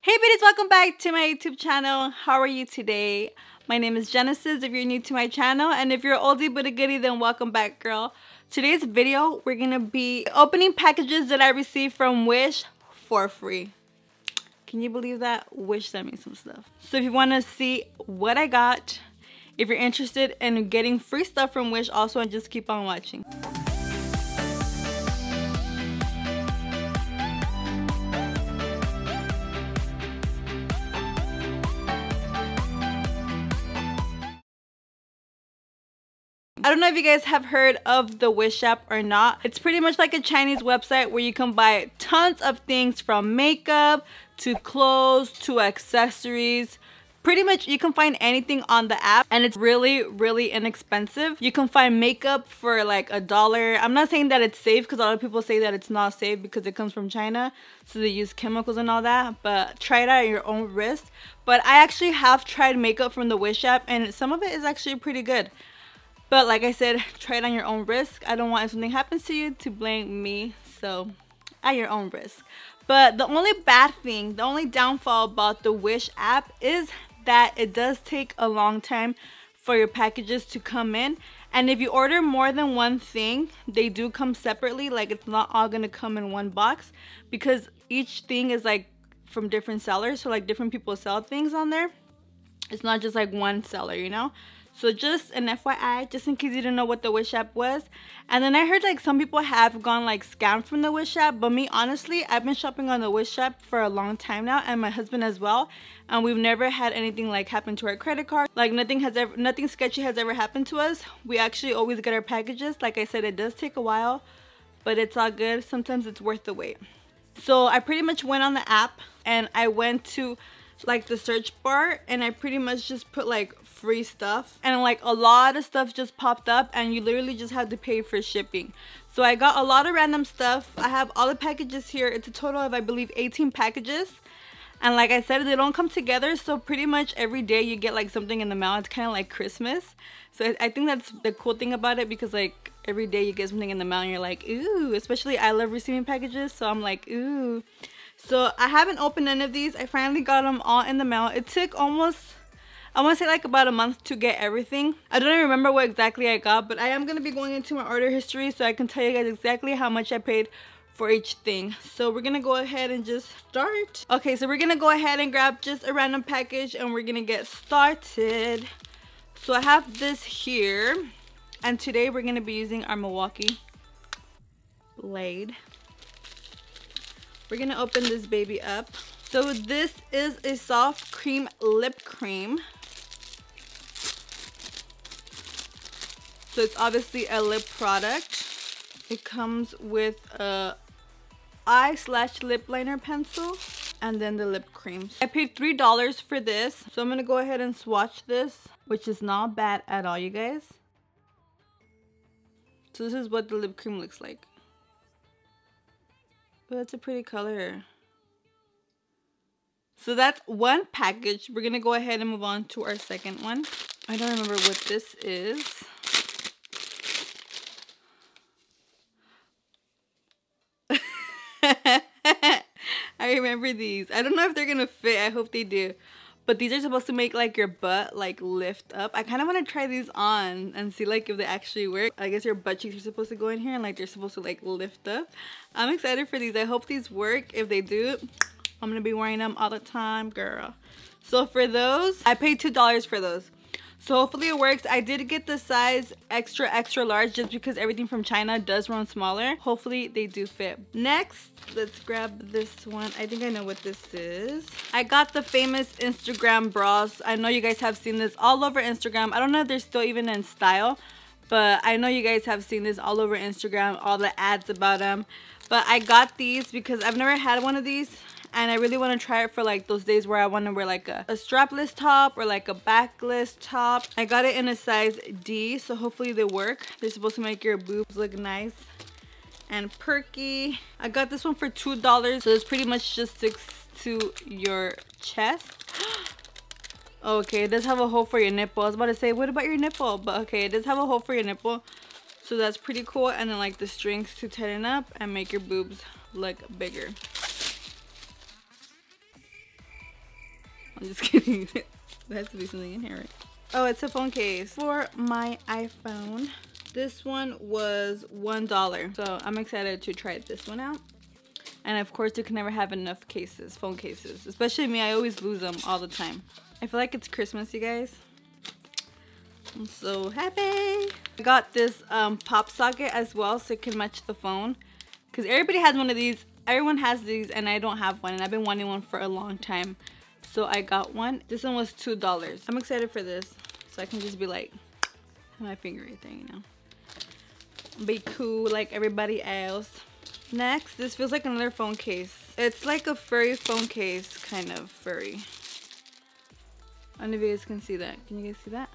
Hey beauties, welcome back to my YouTube channel. How are you today? My name is Genesis if you're new to my channel, and if you're oldie but a goodie, then welcome back, girl. Today's video, we're gonna be opening packages that I received from Wish for free. Can you believe that? Wish sent me some stuff. So if you want to see what I got, if you're interested in getting free stuff from Wish also, and just keep on watching. I don't know if you guys have heard of the Wish app or not. It's pretty much like a Chinese website where you can buy tons of things from makeup to clothes to accessories. Pretty much you can find anything on the app, and it's really inexpensive. You can find makeup for like $1. I'm not saying that it's safe because a lot of people say that it's not safe because it comes from China, so they use chemicals and all that, but try it at your own risk. But I actually have tried makeup from the Wish app, and some of it is actually pretty good. But like I said, try it on your own risk. I don't want if something happens to you to blame me, so at your own risk. But the only bad thing, the only downfall about the Wish app is that it does take a long time for your packages to come in. And if you order more than one thing, they do come separately. Like, it's not all gonna come in one box because each thing is like from different sellers. So like different people sell things on there. It's not just like one seller, you know? So just an FYI, just in case you didn't know what the Wish app was. And then I heard like some people have gone like scammed from the Wish app. But me, honestly, I've been shopping on the Wish app for a long time now, and my husband as well. And we've never had anything like happen to our credit card. Like nothing sketchy has ever happened to us. We actually always get our packages. Like I said, it does take a while, but it's all good. Sometimes it's worth the wait. So I pretty much went on the app and I went to like the search bar, and I pretty much just put like free stuff, and like a lot of stuff just popped up, and you literally just have to pay for shipping. So I got a lot of random stuff. I have all the packages here. It's a total of, I believe, 18 packages. And like I said, they don't come together, so pretty much every day you get like something in the mail. It's kind of like Christmas. So I think that's the cool thing about it, because like every day you get something in the mail and you're like, ooh. Especially I love receiving packages, so I'm like, ooh. So I haven't opened any of these. I finally got them all in the mail. It took almost, I want to say like about a month to get everything. I don't even remember what exactly I got, but I am going to be going into my order history so I can tell you guys exactly how much I paid for each thing. So we're going to go ahead and just start. Okay, so we're going to go ahead and grab just a random package and we're going to get started. So I have this here, and today we're going to be using our Milwaukee blade. We're gonna open this baby up. So this is a soft cream lip cream. So it's obviously a lip product. It comes with a eye/lip liner pencil and then the lip cream. I paid $3 for this. So I'm gonna go ahead and swatch this, which is not bad at all, you guys. So this is what the lip cream looks like. But that's a pretty color. So that's one package. We're gonna go ahead and move on to our second one. I don't remember what this is. I remember these. I don't know if they're gonna fit. I hope they do. But these are supposed to make like your butt like lift up. I kind of want to try these on and see like if they actually work. I guess your butt cheeks are supposed to go in here and like they're supposed to like lift up. I'm excited for these. I hope these work. If they do, I'm gonna be wearing them all the time, girl. So for those, I paid $2 for those. So hopefully it works. I did get the size extra large just because everything from China does run smaller. Hopefully they do fit. Next, let's grab this one. I think I know what this is. I got the famous Instagram bras. I know you guys have seen this all over Instagram. I don't know if they're still even in style, but I know you guys have seen this all over Instagram, all the ads about them. But I got these because I've never had one of these. And I really want to try it for like those days where I want to wear like a strapless top or like a backless top. I got it in a size D, so hopefully they work. They're supposed to make your boobs look nice and perky. I got this one for $2, so it's pretty much just sticks to your chest. Okay, it does have a hole for your nipple. I was about to say, what about your nipple? But okay, it does have a hole for your nipple, so that's pretty cool. And then like the strings to tighten up and make your boobs look bigger. I'm just kidding. There has to be something in here, right? Oh, it's a phone case for my iPhone. This one was $1. So I'm excited to try this one out. And of course, you can never have enough cases, phone cases. Especially me, I always lose them all the time. I feel like it's Christmas, you guys. I'm so happy. I got this pop socket as well so it can match the phone. Because everybody has one of these. Everyone has these and I don't have one. And I've been wanting one for a long time. So I got one. This one was $2. I'm excited for this. So I can just be like, have my finger right there, you know. Be cool like everybody else. Next, this feels like another phone case. It's like a furry phone case, kind of furry. I don't know if you guys can see that. Can you guys see that?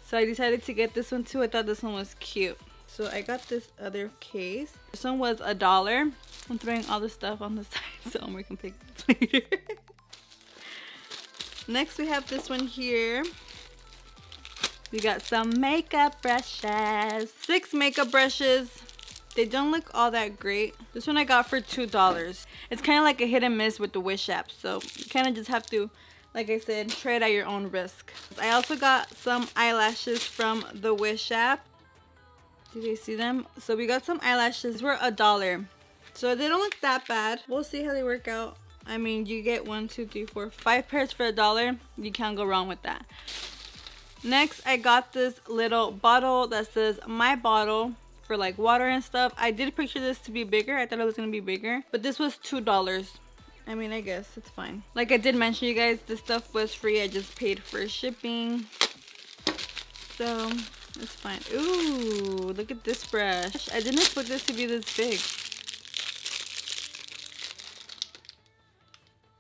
So I decided to get this one too. I thought this one was cute. So I got this other case. This one was $1. I'm throwing all the stuff on the side so Omar can pick it later. Next we have this one here. We got some makeup brushes. 6 makeup brushes. They don't look all that great. This one I got for $2. It's kind of like a hit and miss with the Wish app. So you kind of just have to, like I said, try it at your own risk. I also got some eyelashes from the Wish app. Did you see them? So we got some eyelashes for $1. So they don't look that bad. We'll see how they work out. I mean, you get 1, 2, 3, 4, 5 pairs for $1. You can't go wrong with that. Next, I got this little bottle that says my bottle for like water and stuff. I did picture this to be bigger. I thought it was gonna be bigger, but this was $2. I mean, I guess it's fine. Like I did mention, you guys, this stuff was free. I just paid for shipping, so it's fine. Ooh, look at this brush. I didn't expect this to be this big.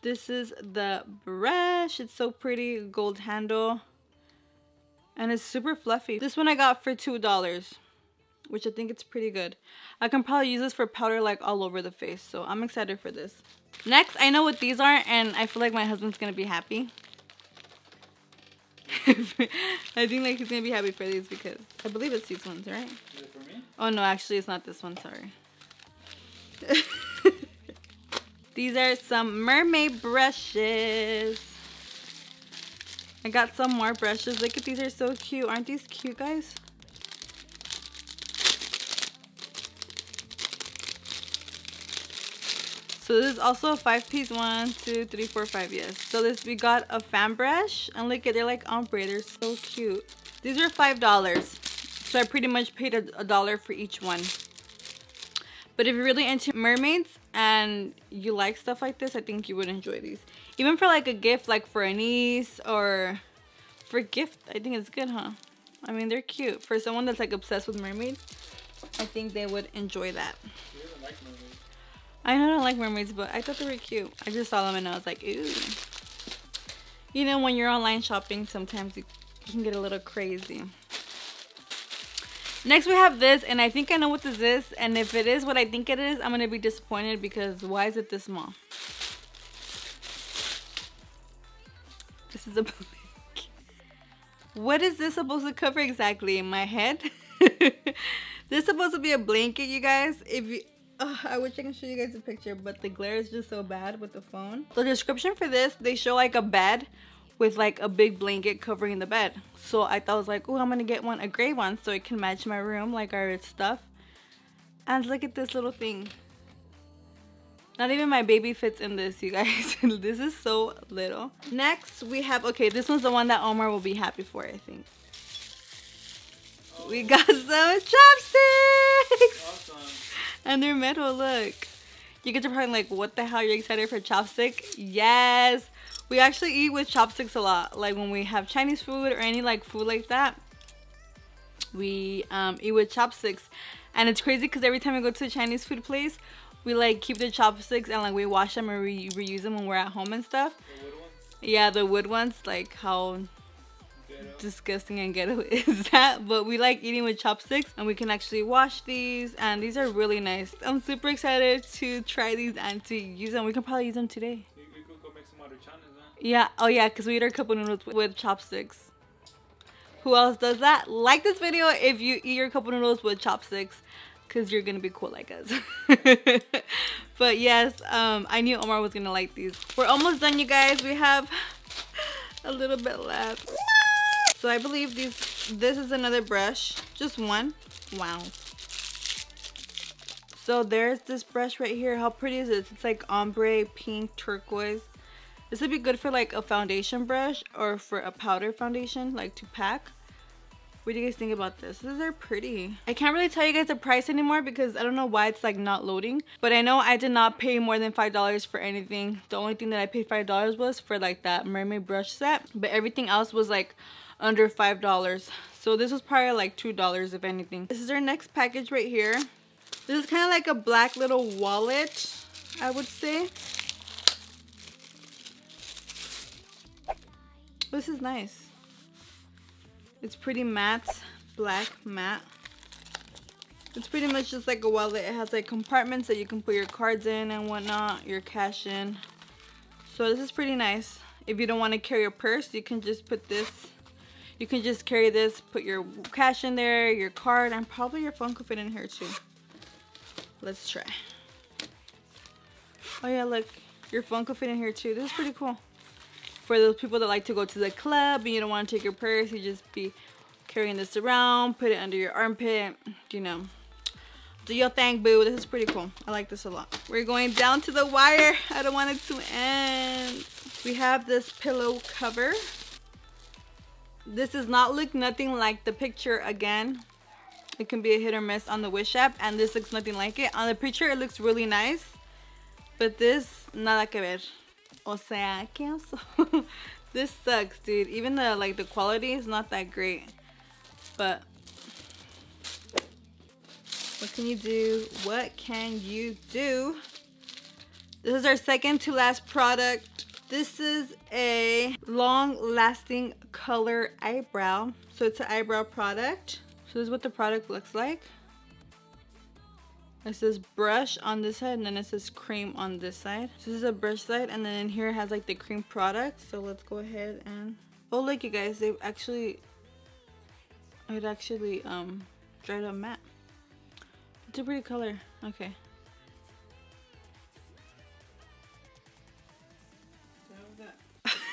This is the brush. It's so pretty, gold handle. And it's super fluffy. This one I got for $2, which I think it's pretty good. I can probably use this for powder like all over the face. So I'm excited for this. Next, I know what these are and I feel like my husband's gonna be happy. I think like he's gonna be happy for these because I believe it's these ones, right? Is it for me? Oh no, actually it's not this one, sorry. These are some mermaid brushes. I got some more brushes. Look at these, are so cute. Aren't these cute, guys? So this is also a 5-piece. 1, 2, 3, 4, 5. Yes. So this, we got a fan brush, and look at, they're like ombre. They're so cute. These are $5. So I pretty much paid $1 for each one. But if you're really into mermaids and you like stuff like this, I think you would enjoy these. Even for like a gift, like for a niece or for a gift, I think it's good, huh? I mean, they're cute. For someone that's like obsessed with mermaids, I think they would enjoy that. You don't like mermaids. I know I don't like mermaids, but I thought they were cute. I just saw them and I was like, ooh. You know, when you're online shopping, sometimes you can get a little crazy. Next we have this, and I think I know what this is, and if it is what I think it is, I'm gonna be disappointed because why is it this small? This is a blanket. What is this supposed to cover exactly? In my head? This is supposed to be a blanket, you guys. If you, I wish I can show you guys a picture, but the glare is just so bad with the phone. The description for this, they show like a bed with like a big blanket covering the bed. So I thought I was like, oh, I'm gonna get one, a gray one, so it can match my room, like our stuff. And look at this little thing. Not even my baby fits in this, you guys. This is so little. Next we have, okay, this one's the one that Omar will be happy for, I think. Oh. We got some chopsticks. Awesome. And they're metal, look. You guys are probably like, what the hell, you're excited for chopstick? Yes. We actually eat with chopsticks a lot. Like when we have Chinese food or any like food like that, we eat with chopsticks. And it's crazy because every time we go to a Chinese food place, we like keep the chopsticks and like we wash them and reuse them when we're at home and stuff. The wood ones? Yeah, the wood ones. Like how disgusting and ghetto is that? But we like eating with chopsticks and we can actually wash these, and these are really nice. I'm super excited to try these and to use them. We can probably use them today. We could go make some other channels, huh? Yeah, oh yeah, because we eat our cup of noodles with chopsticks. Who else does that? Like this video if you eat your cup of noodles with chopsticks, because you're gonna be cool like us. But yes, I knew Omar was gonna like these. We're almost done, you guys. We have a little bit left. So I believe this is another brush, just one. Wow. So there's this brush right here. How pretty is this? It's like ombre pink turquoise. This would be good for like a foundation brush or for a powder foundation, like to pack. What do you guys think about this? These are pretty. I can't really tell you guys the price anymore because I don't know why it's like not loading. But I know I did not pay more than $5 for anything. The only thing that I paid $5 was for like that mermaid brush set. But everything else was like under $5. So this was probably like $2 if anything. This is our next package right here. This is kind of like a black little wallet, I would say. This is nice. It's pretty matte, black matte. It's pretty much just like a wallet. It has like compartments that you can put your cards in and whatnot, your cash in. So this is pretty nice. If you don't want to carry a purse, you can just put this. You can just carry this, put your cash in there, your card, and probably your phone could fit in here too. Let's try. Oh yeah, look, your phone could fit in here too. This is pretty cool. For those people that like to go to the club and you don't want to take your purse, you just be carrying this around, put it under your armpit, you know. Do your thing, boo. This is pretty cool. I like this a lot. We're going down to the wire. I don't want it to end. We have this pillow cover. This does not look nothing like the picture again. It can be a hit or miss on the Wish app, and this looks nothing like it. On the picture, it looks really nice, but this, nada que ver. O sea, ¿qué oso? This sucks, dude. Even the quality is not that great. But what can you do? What can you do? This is our second to last product. This is a long-lasting color eyebrow. So it's an eyebrow product. So this is what the product looks like. It says brush on this side and then it says cream on this side. So this is a brush side, and then in here it has like the cream product. So let's go ahead and, oh look you guys, it actually dried up matte. It's a pretty color. Okay.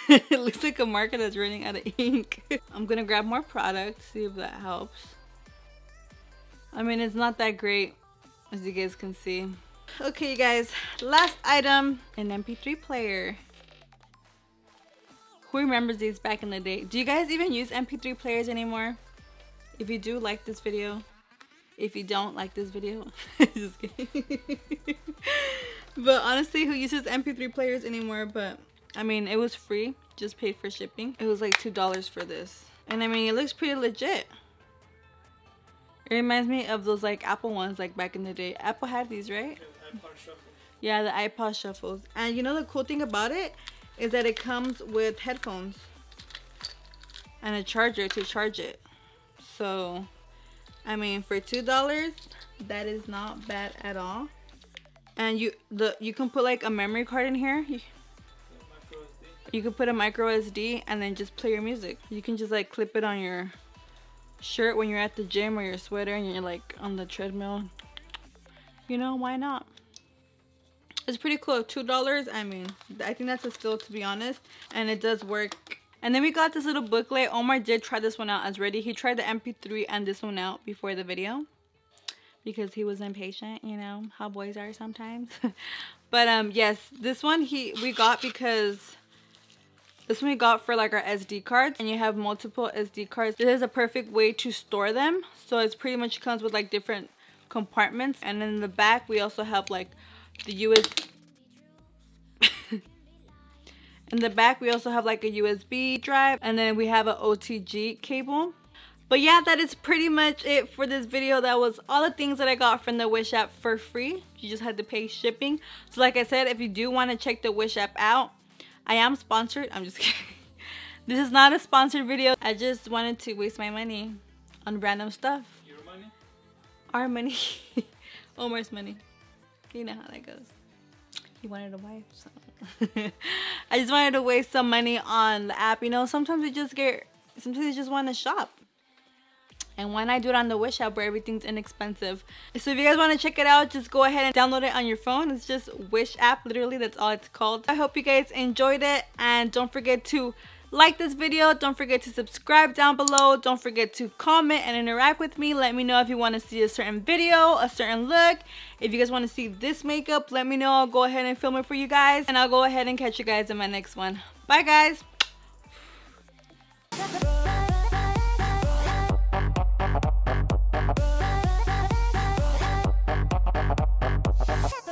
It looks like a marker that's running out of ink. I'm gonna grab more product, see if that helps. I mean, it's not that great, as you guys can see. Okay, you guys, last item, an MP3 player. Who remembers these back in the day? Do you guys even use MP3 players anymore? If you do, like this video. If you don't, like this video. Just kidding. But honestly, who uses MP3 players anymore? But I mean, it was free, just paid for shipping. It was like $2 for this. And I mean, it looks pretty legit. It reminds me of those like Apple ones, like back in the day. Apple had these, right? Yeah, the iPod shuffles. And you know the cool thing about it is that it comes with headphones and a charger to charge it. So, I mean, for $2, that is not bad at all. And you can put like a memory card in here. You can put a micro SD and then just play your music. You can just like clip it on your shirt when you're at the gym, or your sweater and you're like on the treadmill. You know, why not? It's pretty cool. $2. I mean, I think that's a steal, to be honest, and it does work. And then we got this little booklet. Omar did try this one out as ready. He tried the MP3 and this one out before the video because he was impatient, you know how boys are sometimes. But yes, this one we got because this one we got for like our SD cards, and you have multiple SD cards. This is a perfect way to store them. So it's pretty much comes with like different compartments, and in the back we also have like the USB. In the back we also have like a USB drive, and then we have an OTG cable. But yeah, that is pretty much it for this video. That was all the things that I got from the Wish app for free. You just had to pay shipping. So like I said, if you do want to check the Wish app out, I am sponsored. I'm just kidding. This is not a sponsored video. I just wanted to waste my money on random stuff. Your money? Our money. Omar's money. You know how that goes. He wanted a wife, so I just wanted to waste some money on the app. You know, sometimes you just want to shop. And why not do it on the Wish app where everything's inexpensive? So if you guys want to check it out, just go ahead and download it on your phone. It's just Wish app, literally, that's all it's called. I hope you guys enjoyed it, and don't forget to like this video. Don't forget to subscribe down below. Don't forget to comment and interact with me. Let me know if you want to see a certain video, a certain look. If you guys want to see this makeup, let me know. I'll go ahead and film it for you guys, and I'll go ahead and catch you guys in my next one. Bye guys.